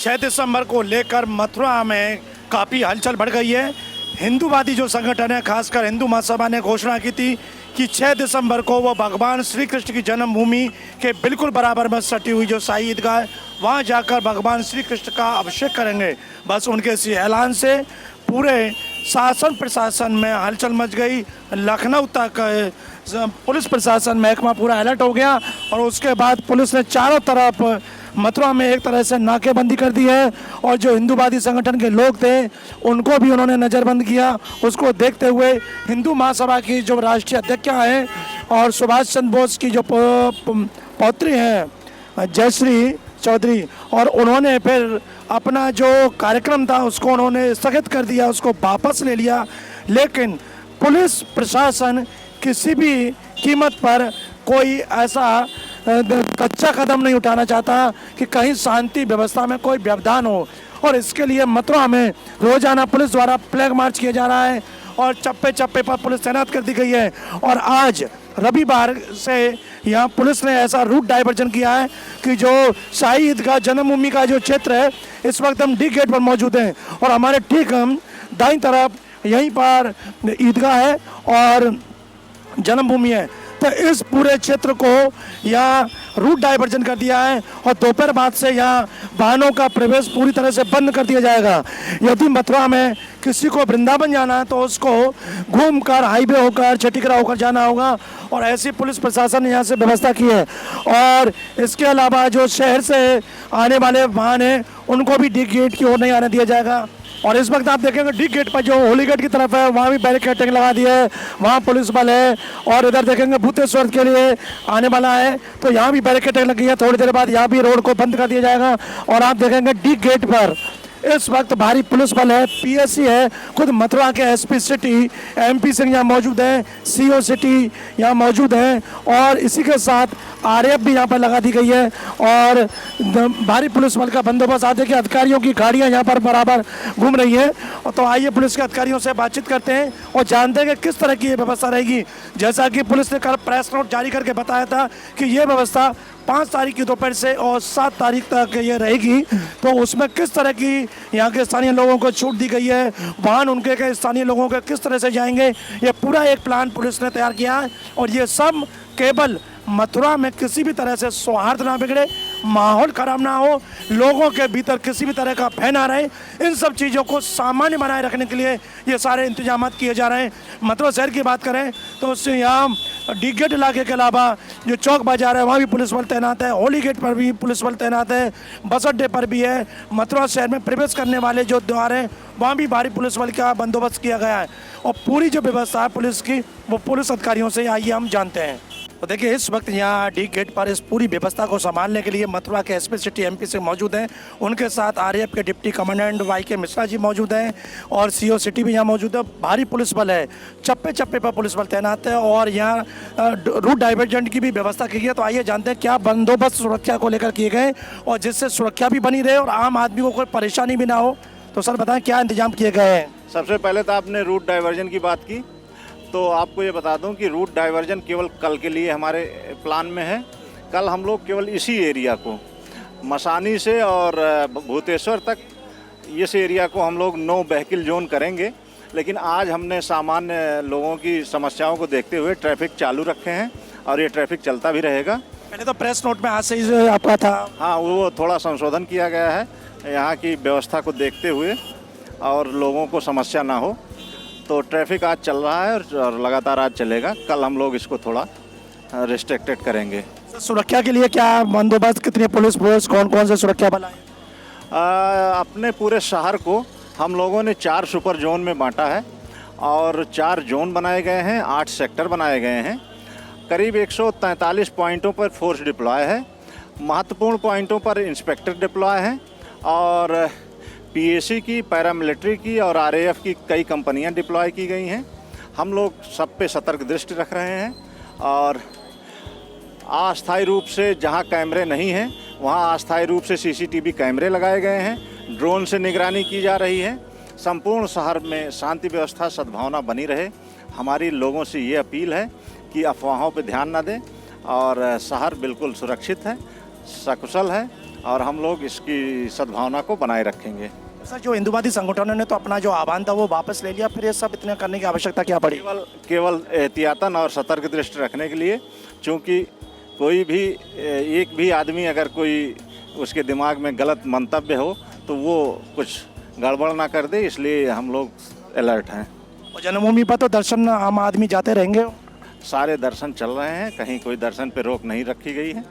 6 दिसंबर को लेकर मथुरा में काफ़ी हलचल बढ़ गई है। हिंदूवादी जो संगठन है, खासकर हिंदू महासभा ने घोषणा की थी कि 6 दिसंबर को वो भगवान श्री कृष्ण की जन्मभूमि के बिल्कुल बराबर में सटी हुई जो शाही ईदगाह है, वहाँ जाकर भगवान श्री कृष्ण का अभिषेक करेंगे। बस उनके इसी ऐलान से पूरे शासन प्रशासन में हलचल मच गई। लखनऊ तक पुलिस प्रशासन महकमा पूरा अलर्ट हो गया और उसके बाद पुलिस ने चारों तरफ मथुरा में एक तरह से नाकेबंदी कर दी है और जो हिंदूवादी संगठन के लोग थे उनको भी उन्होंने नज़रबंद किया। उसको देखते हुए हिंदू महासभा की जो राष्ट्रीय अध्यक्षा हैं और सुभाष चंद्र बोस की जो पौत्री हैं जयश्री चौधरी, और उन्होंने फिर अपना जो कार्यक्रम था उसको उन्होंने स्थगित कर दिया, उसको वापस ले लिया। लेकिन पुलिस प्रशासन किसी भी कीमत पर कोई ऐसा कच्चा कदम नहीं उठाना चाहता कि कहीं शांति व्यवस्था में कोई व्यवधान हो, और इसके लिए मथुरा में रोजाना पुलिस द्वारा फ्लैग मार्च किया जा रहा है और चप्पे चप्पे पर पुलिस तैनात कर दी गई है। और आज रविवार से यहाँ पुलिस ने ऐसा रूट डाइवर्जन किया है कि जो शाही ईदगाह जन्मभूमि का जो क्षेत्र है, इस वक्त हम डी गेट पर मौजूद हैं और हमारे ठीक हम दाईं तरफ यहीं पर ईदगाह है और जन्मभूमि है। तो इस पूरे क्षेत्र को यहाँ रूट डाइवर्जन कर दिया है और दोपहर बाद से यहाँ वाहनों का प्रवेश पूरी तरह से बंद कर दिया जाएगा। यदि मथुरा में किसी को वृंदावन जाना है तो उसको घूमकर हाईवे होकर छठीकरा होकर जाना होगा, और ऐसी पुलिस प्रशासन ने यहाँ से व्यवस्था की है। और इसके अलावा जो शहर से आने वाले वाहन हैं उनको भी डी गेट की ओर नहीं आने दिया जाएगा। और इस वक्त आप देखेंगे डी गेट पर जो होली गेट की तरफ है वहाँ भी बैरिकेडिंग लगा दी है, वहाँ पुलिस बल है। और इधर देखेंगे भूतेश्वर के लिए आने वाला है तो यहाँ भी बैरिकेडिंग लगी है। थोड़ी देर बाद यहाँ भी रोड को बंद कर दिया जाएगा। और आप देखेंगे डी गेट पर इस वक्त भारी पुलिस बल है, पीएससी है, खुद मथुरा के एसपी सिटी एमपी सिंह यहाँ मौजूद हैं, सीओ सिटी यहाँ मौजूद हैं, और इसी के साथ आरएएफ भी यहाँ पर लगा दी गई है और भारी पुलिस बल का बंदोबस्त। आते कि अधिकारियों की गाड़ियाँ यहाँ पर बराबर घूम रही हैं। तो आइए पुलिस के अधिकारियों से बातचीत करते हैं और जानते हैं कि किस तरह की ये व्यवस्था रहेगी। जैसा कि पुलिस ने कल प्रेस नोट जारी करके बताया था कि ये व्यवस्था 5 तारीख की दोपहर से और 7 तारीख तक ये रहेगी। तो उसमें किस तरह की यहाँ के स्थानीय लोगों को छूट दी गई है, वाहन उनके के स्थानीय लोगों के किस तरह से जाएंगे, ये पूरा एक प्लान पुलिस ने तैयार किया है। और ये सब केवल मथुरा में किसी भी तरह से सौहार्द ना बिगड़े, माहौल खराब ना हो, लोगों के भीतर किसी भी तरह का भय ना रहे, इन सब चीज़ों को सामान्य बनाए रखने के लिए ये सारे इंतजाम किए जा रहे हैं। मथुरा शहर की बात करें तो उससे यहाँ डी गेट इलाके के अलावा जो चौक बाजार है वहाँ भी पुलिस बल तैनात है, होली गेट पर भी पुलिस बल तैनात है, बस अड्डे पर भी है। मथुरा शहर में प्रवेश करने वाले जो द्वार हैं वहाँ भी भारी पुलिस बल का बंदोबस्त किया गया है। और पूरी जो व्यवस्था है पुलिस की वो पुलिस अधिकारियों से आइए हम जानते हैं। तो देखिए इस वक्त यहाँ डी गेट पर इस पूरी व्यवस्था को संभालने के लिए मथुरा के एसपी सिटी एमपी से मौजूद हैं। उनके साथ आरएएफ के डिप्टी कमांडेंट वाईके मिश्रा जी मौजूद हैं और सीओ सिटी भी यहाँ मौजूद है। भारी पुलिस बल है, चप्पे चप्पे पर पुलिस बल तैनात है और यहाँ रूट डाइवर्जन की भी व्यवस्था की गई है। तो आइए जानते हैं क्या बंदोबस्त सुरक्षा को लेकर किए गए और जिससे सुरक्षा भी बनी रहे और आम आदमी को कोई परेशानी भी ना हो। तो सर बताएं क्या इंतजाम किए गए हैं। सबसे पहले तो आपने रूट डाइवर्जन की बात की, तो आपको ये बता दूं कि रूट डाइवर्जन केवल कल के लिए हमारे प्लान में है। कल हम लोग केवल इसी एरिया को मसानी से और भूतेश्वर तक इस एरिया को हम लोग नो व्हीकल जोन करेंगे। लेकिन आज हमने सामान्य लोगों की समस्याओं को देखते हुए ट्रैफिक चालू रखे हैं और ये ट्रैफिक चलता भी रहेगा। पहले तो प्रेस नोट में आज से ही आपका था। हाँ, वो थोड़ा संशोधन किया गया है यहाँ की व्यवस्था को देखते हुए और लोगों को समस्या ना हो। तो ट्रैफिक आज चल रहा है और लगातार आज चलेगा। कल हम लोग इसको थोड़ा रिस्ट्रिक्टेड करेंगे। सुरक्षा के लिए क्या बंदोबस्त, कितनी पुलिस फोर्स, कौन कौन से सुरक्षा बल आए? अपने पूरे शहर को हम लोगों ने 4 सुपर जोन में बांटा है और 4 जोन बनाए गए हैं, 8 सेक्टर बनाए गए हैं। करीब 143 पॉइंटों पर फोर्स डिप्लॉय है, महत्वपूर्ण पॉइंटों पर इंस्पेक्टर डिप्लॉय हैं और पीएसी की, पैरामिलिट्री की और आरएएफ की कई कंपनियां डिप्लॉय की गई हैं। हम लोग सब पे सतर्क दृष्टि रख रहे हैं और अस्थायी रूप से जहां कैमरे नहीं हैं वहां अस्थायी रूप से सीसीटीवी कैमरे लगाए गए हैं। ड्रोन से निगरानी की जा रही है। संपूर्ण शहर में शांति व्यवस्था, सद्भावना बनी रहे। हमारी लोगों से ये अपील है कि अफवाहों पर ध्यान न दें और शहर बिल्कुल सुरक्षित है, सकुशल है और हम लोग इसकी सद्भावना को बनाए रखेंगे। सर, जो हिंदूवादी संगठनों ने तो अपना जो आह्वान था वो वापस ले लिया, फिर ये सब इतना करने की आवश्यकता क्या पड़ी? केवल एहतियातन और सतर्क दृष्टि रखने के लिए, क्योंकि कोई भी एक भी आदमी अगर कोई उसके दिमाग में गलत मंतव्य हो तो वो कुछ गड़बड़ ना कर दे, इसलिए हम लोग अलर्ट हैं। और जन्मभूमि पर तो दर्शन आम आदमी जाते रहेंगे? सारे दर्शन चल रहे हैं, कहीं कोई दर्शन पे रोक नहीं रखी गई है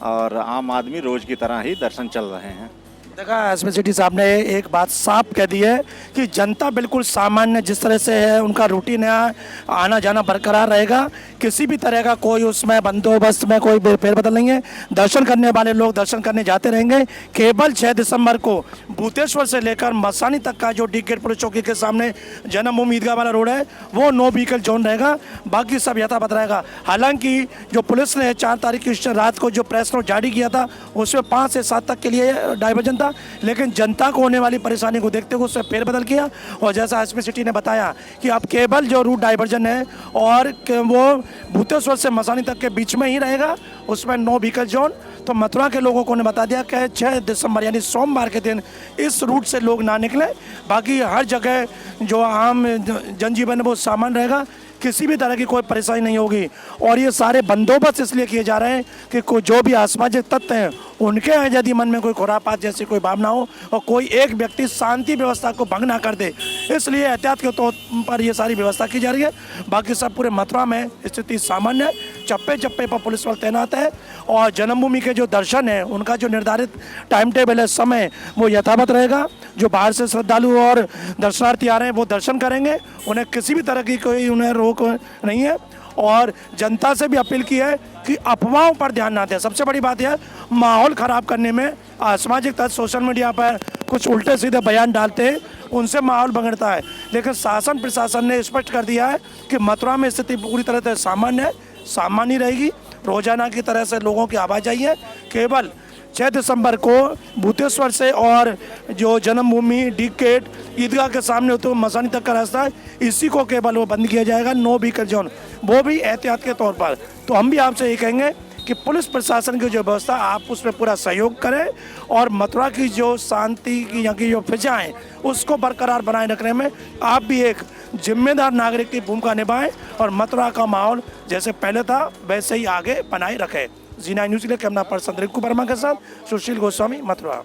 और आम आदमी रोज की तरह ही दर्शन चल रहे हैं। देखा, एसपी सिटी साहब ने एक बात साफ कह दी है कि जनता बिल्कुल सामान्य जिस तरह से है उनका रूटीन है, आना जाना बरकरार रहेगा, किसी भी तरह का कोई उसमें बंदोबस्त में कोई फेरबदल नहीं है। दर्शन करने वाले लोग दर्शन करने जाते रहेंगे। केवल 6 दिसंबर को भूतेश्वर से लेकर मसानी तक का जो डी गेट पुलिस चौकी के सामने जन्मभूमि ईदगाह वाला रोड है वो नो व्हीकल जोन रहेगा, बाकी सब यथावत रहेगा। हालांकि जो पुलिस ने 4 तारीख की रात को जो प्रेस नोट जारी किया था उसमें 5 से 7 तक के लिए डाइवर्जन था, लेकिन जनता को होने वाली परेशानी को देखते हुए उससे फेरबदल किया। और जैसा एसपी सिटी ने बताया कि अब केवल जो रूट डाइवर्जन है और वो भूतेश्वर से मसानी तक के बीच में ही रहेगा, उसमें नो व्हीकल जोन। तो मथुरा के लोगों को ने बता दिया कि 6 दिसंबर यानी सोमवार के दिन इस रूट से लोग ना निकले, बाकी हर जगह जो आम जनजीवन है वो सामान्य रहेगा, किसी भी तरह की कोई परेशानी नहीं होगी। और ये सारे बंदोबस्त इसलिए किए जा रहे हैं कि जो भी असामाजिक तत्व हैं उनके यहाँ यदि मन में कोई खुरापात जैसी कोई भावना हो और कोई एक व्यक्ति शांति व्यवस्था को भंग ना कर दे, इसलिए एहतियात के तौर पर ये सारी व्यवस्था की जा रही है। बाकी सब पूरे मथुरा में स्थिति सामान्य है, चप्पे चप्पे पर पुलिस बल तैनात है और जन्मभूमि के जो दर्शन है उनका जो निर्धारित टाइम टेबल है, समय, वो यथावत रहेगा। जो बाहर से श्रद्धालु और दर्शनार्थी आ रहे हैं वो दर्शन करेंगे, उन्हें किसी भी तरह की कोई उन्हें रोक नहीं है। और जनता से भी अपील की है कि अफवाहों पर ध्यान ना दें। सबसे बड़ी बात यह माहौल ख़राब करने में असामाजिक तत्व सोशल मीडिया पर कुछ उल्टे सीधे बयान डालते हैं, उनसे माहौल बिगड़ता है। लेकिन शासन प्रशासन ने स्पष्ट कर दिया है कि मथुरा में स्थिति पूरी तरह से सामान्य है, सामान्य रहेगी। रोजाना की तरह से लोगों की आवाजाही है। केवल 6 दिसंबर को भूतेश्वर से और जो जन्मभूमि डी गेट ईदगाह के सामने तो मसानी तक का रास्ता है, इसी को केवल वो बंद किया जाएगा, नो व्हीकल जोन, वो भी एहतियात के तौर पर। तो हम भी आपसे ये कहेंगे कि पुलिस प्रशासन की जो व्यवस्था आप उसमें पूरा सहयोग करें और मथुरा की जो शांति की यहाँ की जो फिजा है उसको बरकरार बनाए रखने में आप भी एक जिम्मेदार नागरिक की भूमिका निभाएं और मथुरा का माहौल जैसे पहले था वैसे ही आगे बनाए रखें। जी9 न्यूज़ के लिए कैमरा पर्सन रिंकू वर्मा के साथ सुशील गोस्वामी, मथुरा।